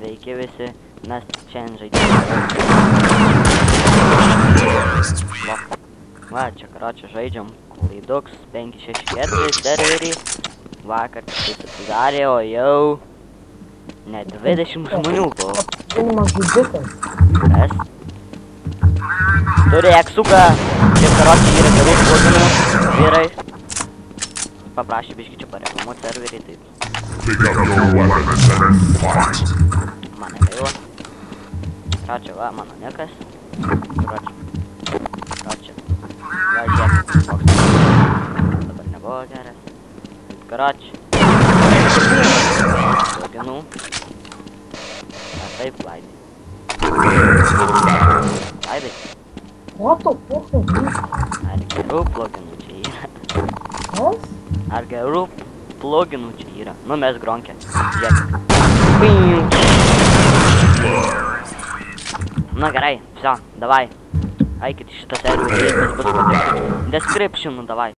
sveiki visi, mes šiandien žaidžiame. Va, čia karočią žaidžiam Klaidux 564 serverį. Vakar tai susidarė, o jau ne 20 žmonių buvo. Kas? Turi eksuką, čia karočią yra gerų pluginų vyrai. Paprašė biškį čia pareklamuoti serverį, taip. Man negaila. Karočią, va, mano nekas. Karočią. Va, žiūrėk, koks. Dabar nebuvo geras. Karočią. Pluginų. Na taip, Laidai. Laidai. What the fuck? Ar gerų pluginų čia yra? Kas? Ar gerų pluginų čia yra? Nu, mes gronkę. Žiūrėk. Nu gerai, все, давай. Eikit į šitą serverį, description, davai.